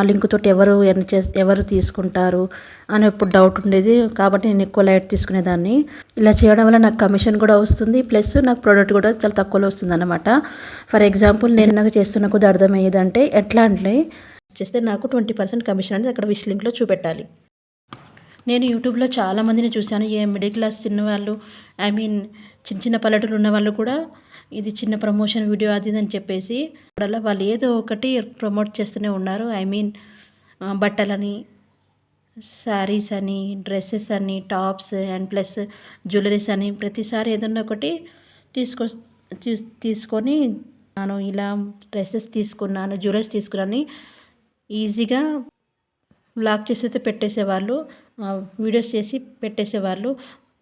Link తోటి ఎవరు తీసుకుంటారు అని ఎప్పుడు డౌట్ ఉండేది. కాబట్టి నేను ఎక్కువ లైట్ తీసుకునేదాన్ని. ఇలా చేయడం వల్ల నాకు కమిషన్ కూడా వస్తుంది, ప్లస్ నాకు ప్రోడక్ట్ కూడా చాలా తక్కువలో వస్తుంది అన్నమాట. ఫర్ ఎగ్జాంపుల్ నేను నాకు చేస్తున్న కొద్ది అర్థమయ్యేదంటే ఎట్లా అంటే చేస్తే నాకు 20% కమిషన్ అనేది అక్కడ విష్ లింక్లో చూపెట్టాలి. నేను యూట్యూబ్లో చాలామందిని చూశాను. మిడిల్ క్లాస్ చిన్నవాళ్ళు, చిన్న చిన్న పల్లెటూరు ఉన్న వాళ్ళు కూడా ఇది చిన్న ప్రమోషన్ వీడియో అది ఇది అని చెప్పేసి అలా వాళ్ళు ఏదో ఒకటి ప్రమోట్ చేస్తూనే ఉన్నారు. బట్టలని, శారీస్ అని, డ్రెస్సెస్ అని, టాప్స్ అండ్ ప్లస్ జ్యువెలరీస్ అని ప్రతిసారి ఏదన్నా ఒకటి తీసుకొని నేను ఇలా డ్రెస్సెస్ తీసుకున్నాను, జ్యువెలరీస్ తీసుకున్నాను ఈజీగా బ్లాగ్ చేసి అయితే పెట్టేసేవాళ్ళు, వీడియోస్ చేసి పెట్టేసేవాళ్ళు.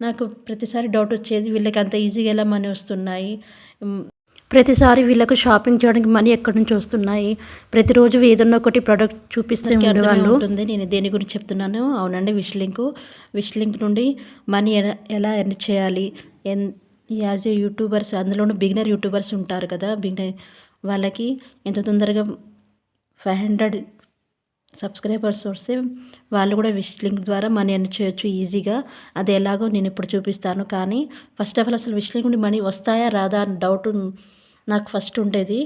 నాకు ప్రతిసారి డౌట్ వచ్చేది, వీళ్ళకి అంత ఈజీగా ఎలా మనీ వస్తున్నాయి, ప్రతిసారి వీళ్ళకు షాపింగ్ చేయడానికి మనీ ఎక్కడి నుంచి వస్తున్నాయి, ప్రతిరోజు ఏదన్నా ఒకటి ప్రోడక్ట్ చూపిస్తే ఉండేవాళ్ళు. ఉంటుంది నేను దేని గురించి చెప్తున్నాను. అవునండి, విష్ లింక్ నుండి మనీ ఎలా ఎర్న్ చేయాలి, యాజ్ ఏ యూట్యూబర్స్, అందులోనూ బిగినర్ యూట్యూబర్స్ ఉంటారు కదా, వాళ్ళకి ఎంత తొందరగా 500 సబ్స్క్రైబర్స్ వస్తే వాళ్ళు కూడా విష్ లింక్ ద్వారా మనీ ఎర్న్ చేయొచ్చు ఈజీగా. అది ఎలాగో నేను ఇప్పుడు చూపిస్తాను. కానీ ఫస్ట్ ఆఫ్ ఆల్ అసలు విష్ లింక్ నుండి మనీ వస్తాయా రాదా అని డౌట్ నాకు ఫస్ట్ ఉండేది.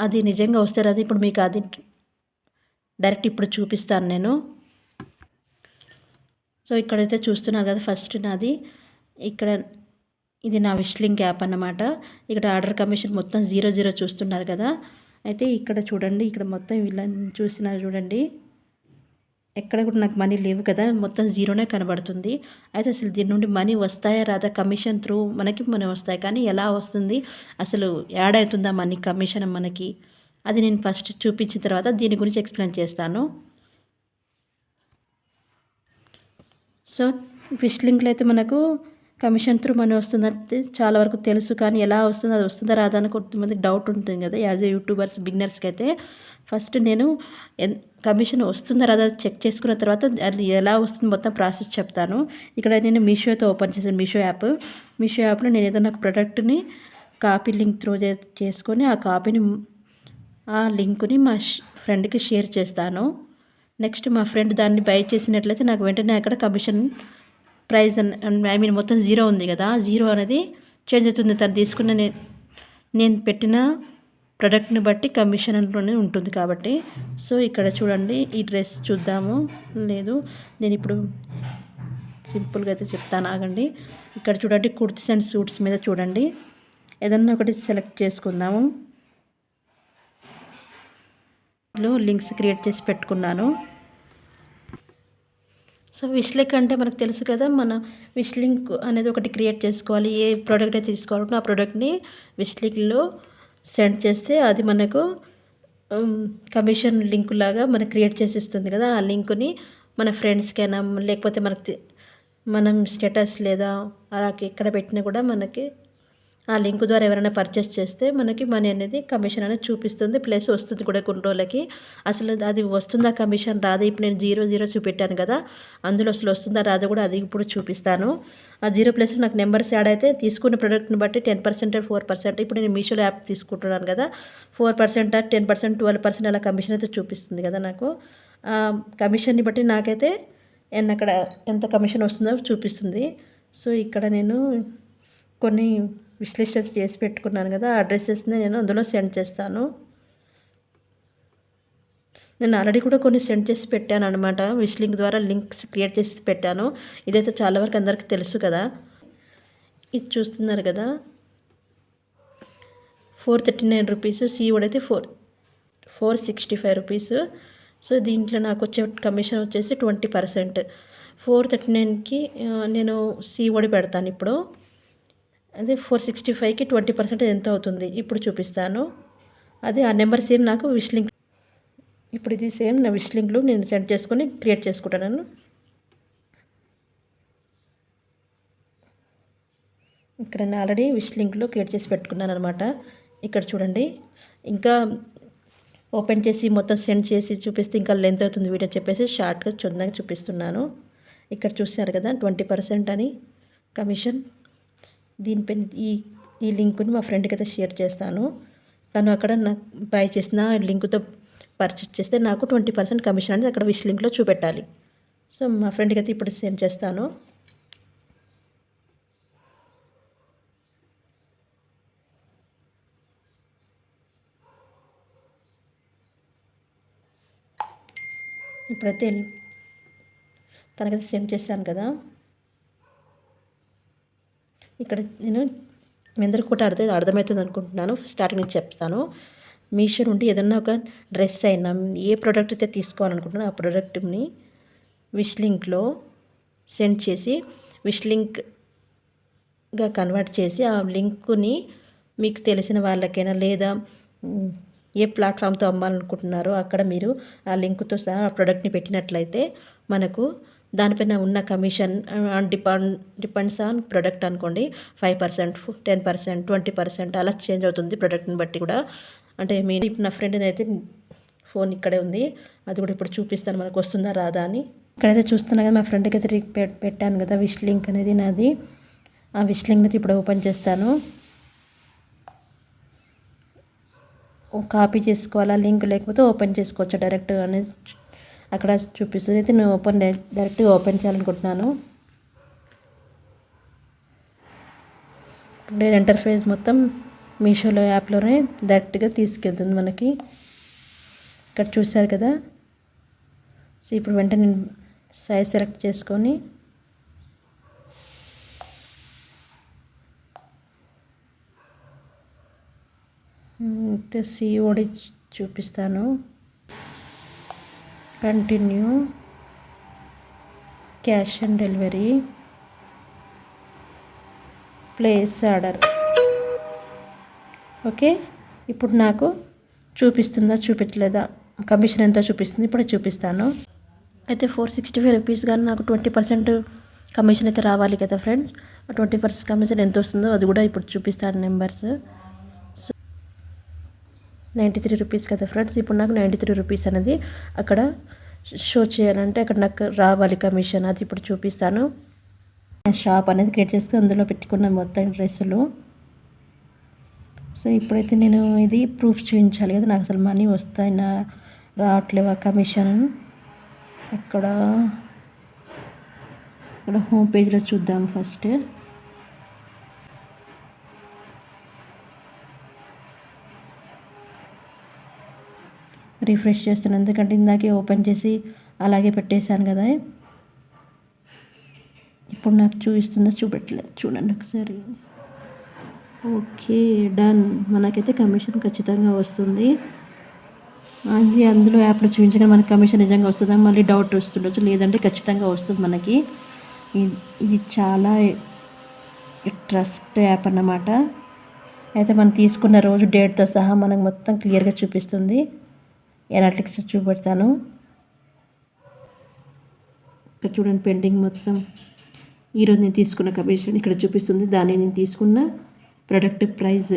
అది నిజంగా వస్తే రాదు. ఇప్పుడు మీకు అది డైరెక్ట్ ఇప్పుడు చూపిస్తాను నేను. సో ఇక్కడైతే చూస్తున్నారు కదా, ఫస్ట్ నాది ఇక్కడ ఇది నా విష్ లింక్ యాప్ అన్నమాట. ఇక్కడ ఆర్డర్ కమిషన్ మొత్తం 0 చూస్తున్నారు కదా. అయితే ఇక్కడ చూడండి, ఇక్కడ మొత్తం వీళ్ళని చూసినారు చూడండి, ఎక్కడ కూడా నాకు మనీ లేవు కదా, మొత్తం 0నే కనబడుతుంది. అయితే అసలు దీని నుండి మనీ వస్తాయా రాదా, కమిషన్ త్రూ మనకి మనీ వస్తాయి, కానీ ఎలా వస్తుంది, అసలు యాడ్ అవుతుందా మనీ కమిషన్ మనకి, అది నేను ఫస్ట్ చూపించిన తర్వాత దీని గురించి ఎక్స్ప్లెయిన్ చేస్తాను. సో విష్ లింక్లో అయితే మనకు కమిషన్ త్రూ మనీ వస్తుందంటే చాలా వరకు తెలుసు, కానీ ఎలా వస్తుందో అది వస్తుందా రాదా అని కొంతమందికి డౌట్ ఉంటుంది కదా. యాజ్ ఏ యూట్యూబర్స్ బిగినర్స్కి అయితే ఫస్ట్ నేను కమిషన్ వస్తుందా రాదా చెక్ చేసుకున్న తర్వాత అది ఎలా వస్తుంది మొత్తం ప్రాసెస్ చెప్తాను. ఇక్కడ నేను మీషో అయితే ఓపెన్ చేశాను, మీషో యాప్లో నేను ఏదైనా ఒక ప్రోడక్ట్ని కాపీ లింక్ త్రూ చేసుకొని ఆ లింక్ని మా ఫ్రెండ్కి షేర్ చేస్తాను. నెక్స్ట్ మా ఫ్రెండ్ దాన్ని బై చేసినట్లయితే నాకు వెంటనే అక్కడ కమిషన్ ప్రైస్ మొత్తం 0 ఉంది కదా, 0 అనేది చేంజ్ అవుతుంది. తను తీసుకున్న నేను పెట్టిన ప్రోడక్ట్ని బట్టి కమిషన్ అంటూనే ఉంటుంది కాబట్టి. సో ఇక్కడ చూడండి, ఈ డ్రెస్ చూద్దాము. లేదు, నేను ఇప్పుడు సింపుల్గా అయితే చెప్తాను, ఆగండి. ఇక్కడ చూడండి, కుర్తీస్ అండ్ సూట్స్ మీద చూడండి, ఏదన్నా ఒకటి సెలెక్ట్ చేసుకుందాము. లింక్స్ క్రియేట్ చేసి పెట్టుకున్నాను. సో విష్ లింక్ అంటే మనకు తెలుసు కదా, మన విష్ లింక్ అనేది ఒకటి క్రియేట్ చేసుకోవాలి. ఏ ప్రోడక్ట్ అయితే తీసుకోవాలంటే ఆ ప్రోడక్ట్ని విష్ లింక్లో సెండ్ చేస్తే అది మనకు కమిషన్ లింక్ లాగా మనకు క్రియేట్ చేసి ఇస్తుంది కదా. ఆ లింక్ని మన ఫ్రెండ్స్కైనా లేకపోతే మనం స్టేటస్ లేదా అలా ఎక్కడ పెట్టినా కూడా మనకి ఆ లింక్ ద్వారా ఎవరైనా పర్చేస్ చేస్తే మనకి మనీ అనేది కమిషన్ అనేది చూపిస్తుంది, ప్లస్ వస్తుంది కూడా కొన్ని రోజులకి. అసలు అది వస్తుందా కమిషన్ రాదా, ఇప్పుడు నేను 0 చూపెట్టాను కదా, అందులో అసలు వస్తుందా రాదా కూడా అది ఇప్పుడు చూపిస్తాను. ఆ 0+ నాకు నెంబర్స్ యాడ్ అయితే తీసుకున్న ప్రోడక్ట్ని బట్టి 10% 4%, ఇప్పుడు నేను మీషోలో యాప్ తీసుకుంటున్నాను కదా, 4% 10% 12% అలా కమిషన్ అయితే చూపిస్తుంది కదా నాకు. కమిషన్ని బట్టి నాకైతే అక్కడ ఎంత కమిషన్ వస్తుందో చూపిస్తుంది. సో ఇక్కడ నేను కొన్ని విశ్లేషణ చేసి పెట్టుకున్నాను కదా, ఆ అడ్రస్ని నేను అందులో సెండ్ చేస్తాను. నేను ఆల్రెడీ కూడా కొన్ని సెండ్ చేసి పెట్టాను అనమాట, విష్ లింక్ ద్వారా లింక్స్ క్రియేట్ చేసి పెట్టాను. ఇదైతే చాలా వరకు అందరికీ తెలుసు కదా. ఇది చూస్తున్నారు కదా, 439 రూపీస్, సీఓడి అయితే 465 రూపీస్. సో దీంట్లో నాకు వచ్చే కమిషన్ వచ్చేసి 20%. 439కి నేను సీఓడి పెడతాను ఇప్పుడు. అదే 465కి 20% ఎంత అవుతుంది ఇప్పుడు చూపిస్తాను. అది ఆ నెంబర్ సేమ్ నాకు విష్ లింక్, ఇప్పుడు ఇది సేమ్ నా విష్ లింక్లో నేను సెండ్ చేసుకొని క్రియేట్ చేసుకుంటాను. ఇక్కడ నేను ఆల్రెడీ విష్ లింక్లో క్రియేట్ చేసి పెట్టుకున్నాను అనమాట. ఇక్కడ చూడండి, ఇంకా ఓపెన్ చేసి మొత్తం సెండ్ చేసి చూపిస్తే ఇంకా లెంత్ అవుతుంది వీడియో చెప్పేసి షార్ట్గా చూడంగా చూపిస్తున్నాను. ఇక్కడ చూసారు కదా 20% అని కమిషన్. దీనిపై ఈ లింక్ని మా ఫ్రెండ్కి అయితే షేర్ చేస్తాను. తను అక్కడ నాకు బై చేసిన లింక్తో పర్చేస్ చేస్తే నాకు 20% కమిషన్ అనేది అక్కడ విష్ లింక్లో చూపెట్టాలి. సో మా ఫ్రెండ్కి అయితే ఇప్పుడు సెండ్ చేస్తాను. ఇప్పుడైతే తనకైతే సెండ్ చేశాను కదా. ఇక్కడ నేను మీ అందరికీ కూడా అర్థమవుతుంది అనుకుంటున్నాను. స్టార్టింగ్ నుంచి చెప్తాను. మీషో నుండి ఏదన్నా ఒక డ్రెస్ అయినా ఏ ప్రోడక్ట్ అయితే తీసుకోవాలనుకుంటున్నానో ఆ ప్రోడక్ట్ని విష్ లింక్లో సెండ్ చేసి విష్ లింక్గా కన్వర్ట్ చేసి ఆ లింక్ని మీకు తెలిసిన వాళ్ళకైనా లేదా ఏ ప్లాట్ఫామ్తో అమ్మాలనుకుంటున్నారో అక్కడ మీరు ఆ లింక్తో సహా ఆ ప్రోడక్ట్ని పెట్టినట్లయితే మనకు దానిపైన ఉన్న కమిషన్ డిపెండ్స్ ఆన్ ప్రోడక్ట్ అనుకోండి. 5%, 10%, 20% అలా చేంజ్ అవుతుంది ప్రోడక్ట్ని బట్టి కూడా. అంటే నా ఫ్రెండ్ అయితే ఫోన్ ఇక్కడే ఉంది, అది కూడా ఇప్పుడు చూపిస్తాను మనకు వస్తుందా రాదా అని. ఇక్కడైతే చూస్తున్నా కదా, మా ఫ్రెండ్కి అయితే పెట్టాను కదా విష్ లింక్ అనేది నాది. ఆ విష్ లింక్ అయితే ఇప్పుడు ఓపెన్ చేస్తాను. కాపీ చేసుకోవాలా లింక్, లేకపోతే ఓపెన్ చేసుకోవచ్చు డైరెక్ట్ అనేది అక్కడ చూపిస్తుంది. అయితే నేను డైరెక్ట్గా ఓపెన్ చేయాలనుకుంటున్నాను. నేను ఇంటర్ఫేస్ మొత్తం మీషోలో యాప్లోనే డైరెక్ట్గా తీసుకెళ్తుంది మనకి. ఇక్కడ చూశారు కదా. సో ఇప్పుడు వెంటనే నేను సైజ్ సెలెక్ట్ చేసుకొని సిఓడి చూపిస్తాను. Continue, cash on delivery, place order. Okay, ఇప్పుడు నాకు చూపిస్తుందా చూపించలేదా, కమిషన్ ఎంత చూపిస్తుంది ఇప్పుడు చూపిస్తాను. అయితే 465 రూపీస్ కానీ నాకు 20% కమిషన్ అయితే రావాలి కదా ఫ్రెండ్స్. ఆ 20% కమిషన్ ఎంత వస్తుందో అది కూడా ఇప్పుడు చూపిస్తాను నెంబర్స్. 93 రూపీస్ కదా ఫ్రెండ్స్. ఇప్పుడు నాకు 93 రూపీస్ అనేది అక్కడ షో చేయాలంటే అక్కడ నాకు రావాలి కమిషన్, అది ఇప్పుడు చూపిస్తాను. షాప్ అనేది క్రియేట్ చేసుకుని అందులో పెట్టుకున్న మొత్తం డ్రెస్సులు. సో ఇప్పుడైతే నేను ఇది ప్రూఫ్ చూపించాలి కదా, నాకు అసలు మనీ వస్తాయినా రావట్లేవా కమిషన్. ఇక్కడ హోమ్ పేజ్లో చూద్దాం ఫస్ట్. రిఫ్రెష్ చేస్తాను ఎందుకంటే ఇందాకే ఓపెన్ చేసి అలాగే పెట్టేశాను కదా. ఇప్పుడు నాకు చూపిస్తుందో చూపెట్టలేదు, చూడండి ఒకసారి. Okay, done. మనకైతే కమిషన్ ఖచ్చితంగా వస్తుంది. అది అందులో యాప్లో చూపించగా మనకి కమిషన్ నిజంగా వస్తుందా మళ్ళీ డౌట్ వస్తుండొచ్చు, లేదంటే ఖచ్చితంగా వస్తుంది మనకి. ఇది చాలా ట్రస్ట్ యాప్ అన్నమాట. అయితే మనం తీసుకున్న రోజు డేట్తో సహా మనకు మొత్తం క్లియర్గా చూపిస్తుంది. ఎనాలిటిక్స్ చూపెడతాను. ఇక్కడ చూడండి పెండింగ్ మొత్తం. ఈరోజు నేను తీసుకున్న కమిషన్ ఇక్కడ చూపిస్తుంది. దాన్ని నేను తీసుకున్న product price,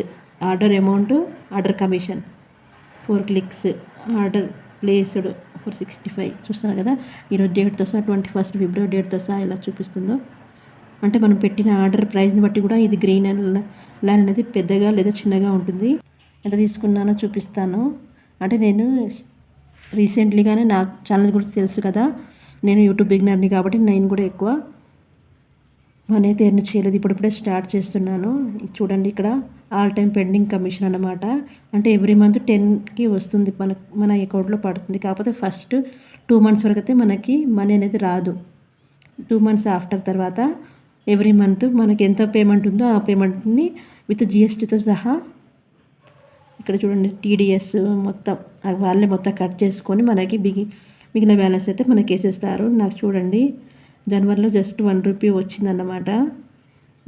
order amount, order commission, 4 clicks, order placed 465 చూస్తున్నారు కదా. ఈరోజు డేట్తో సహా 21 ఫిబ్రవరి డేట్తో సహా ఎలా చూపిస్తుందో. అంటే మనం పెట్టిన ఆర్డర్ ప్రైస్ని బట్టి కూడా ఇది గ్రీన్ లైన్ అనేది పెద్దగా లేదా చిన్నగా ఉంటుంది. ఎంత తీసుకున్నానో చూపిస్తాను. అంటే నేను రీసెంట్లీగానే నా ఛానల్ గురించి తెలుసు కదా, నేను యూట్యూబ్ బిగినర్ని కాబట్టి నేను కూడా ఎక్కువ మనీ అయితే ఎర్న్ చేయలేదు, ఇప్పుడిప్పుడే స్టార్ట్ చేస్తున్నాను. చూడండి ఇక్కడ ఆల్ టైమ్ పెండింగ్ కమిషన్ అన్నమాట. అంటే ఎవ్రీ మంత్ 10కి వస్తుంది మన అకౌంట్లో పడుతుంది. కాకపోతే ఫస్ట్ 2 months వరకు అయితే మనకి మనీ అనేది రాదు. 2 months ఆఫ్టర్ తర్వాత ఎవ్రీ మంత్ మనకి ఎంత పేమెంట్ ఉందో ఆ పేమెంట్ని విత్ జిఎస్టీతో సహా ఇక్కడ చూడండి టీడీఎస్ మొత్తం వాళ్ళే మొత్తం కట్ చేసుకొని మనకి మిగిలిన బ్యాలెన్స్ అయితే మనకి వేసేస్తారు. నాకు చూడండి జనవరిలో జస్ట్ 1 రూపీ వచ్చిందన్నమాట.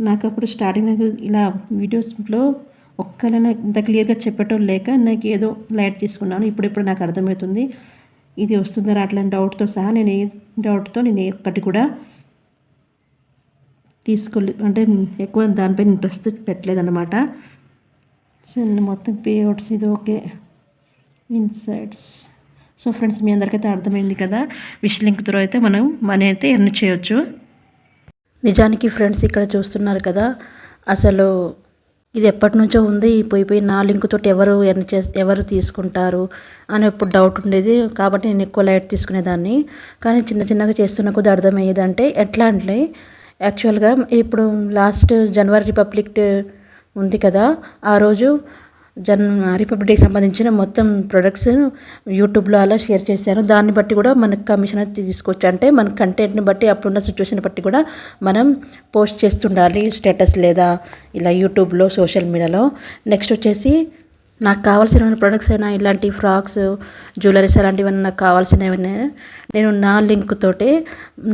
నాకు అప్పుడు స్టార్టింగ్ నాకు ఇలా వీడియోస్లో ఒక్కరైనా ఇంత క్లియర్గా చెప్పటం లేక నాకు ఏదో లైట్ తీసుకున్నాను. ఇప్పుడిప్పుడు నాకు అర్థమవుతుంది ఇది వస్తుందా రావట్లేని డౌట్తో సహా. నేను ఏ ఒక్కటి కూడా అంటే ఎక్కువ దానిపైన ఇంట్రెస్ట్ పెట్టలేదన్నమాట. సో నేను మొత్తం పేఅవుట్స్ ఇది ఓకే ఇన్సైట్స్. సో ఫ్రెండ్స్ మీ అందరికైతే అర్థమైంది కదా, విష్ లింక్ త్రూ అయితే మనం మనీ అయితే ఎర్న్ చేయొచ్చు. నిజానికి ఫ్రెండ్స్ ఇక్కడ చూస్తున్నారు కదా, అసలు ఇది ఎప్పటినుంచో ఉంది. పోయి నా లింక్ తోటి ఎవరు తీసుకుంటారు అని ఎప్పుడు డౌట్ ఉండేది. కాబట్టి నేను ఎక్కువ లైట్ తీసుకునేదాన్ని. కానీ చిన్నగా చేస్తున్న కొద్దీ అర్థమయ్యేదంటే ఎట్లా అంటే యాక్చువల్‌గా ఇప్పుడు లాస్ట్ జనవరి రిపబ్లిక్ డే ఉంది కదా! ఆ రోజు రిపబ్లిక్ డేకి సంబంధించిన మొత్తం ప్రొడక్ట్స్ యూట్యూబ్‌లో అలా షేర్ చేశాను. దాన్ని బట్టి కూడా మనకు కమిషన్ అనేది తీసుకోవచ్చు. అంటే మన కంటెంట్‌ని బట్టి అప్పుడున్న సిట్యుయేషన్ బట్టి కూడా మనం పోస్ట్ చేస్తుండాలి స్టేటస్ లేదా ఇలా యూట్యూబ్‌లో, సోషల్ మీడియాలో. నెక్స్ట్ వచ్చేసి నాకు కావాల్సిన ప్రొడక్ట్స్ అయినా ఇలాంటి ఫ్రాక్స్, జ్యువెలరీస్ అలాంటివన్నీ నాకు కావాల్సినవన్నీ నేను నా లింక్ తోటే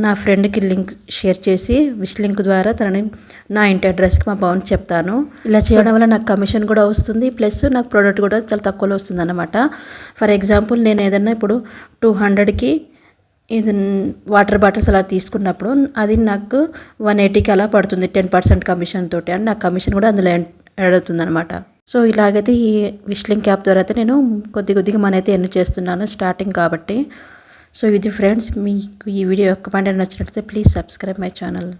నా ఫ్రెండ్‌కి లింక్ షేర్ చేసి విష్ లింక్ ద్వారా తనని నా ఇంటి అడ్రస్‌కి మా భవన్‌కి చెప్తాను. ఇలా చేయడం వల్ల నాకు కమిషన్ కూడా వస్తుంది. ప్లస్ నాకు ప్రోడక్ట్ కూడా చాలా తక్కువలో వస్తుందన్నమాట. ఫర్ ఎగ్జాంపుల్ నేను ఏదన్నా ఇప్పుడు 200కి ఇది వాటర్ బాటిల్స్ అలా తీసుకున్నప్పుడు అది నాకు 180కి అలా పడుతుంది 10% కమిషన్ తోటి. అండ్ నా కమిషన్ కూడా అందులో యాడ్ అవుతుందన్నమాట. సో ఇలాగైతే ఈ విష్ లింక్ యాప్ ద్వారా అయితే నేను కొద్దిగా మనీ అయితే ఎర్న్ చేస్తున్నాను స్టార్టింగ్ కాబట్టి. సో ఇది ఫ్రెండ్స్, మీకు ఈ వీడియో యొక్క కంటెంట్ నచ్చినట్లయితే ప్లీజ్ సబ్స్క్రైబ్ మై ఛానల్.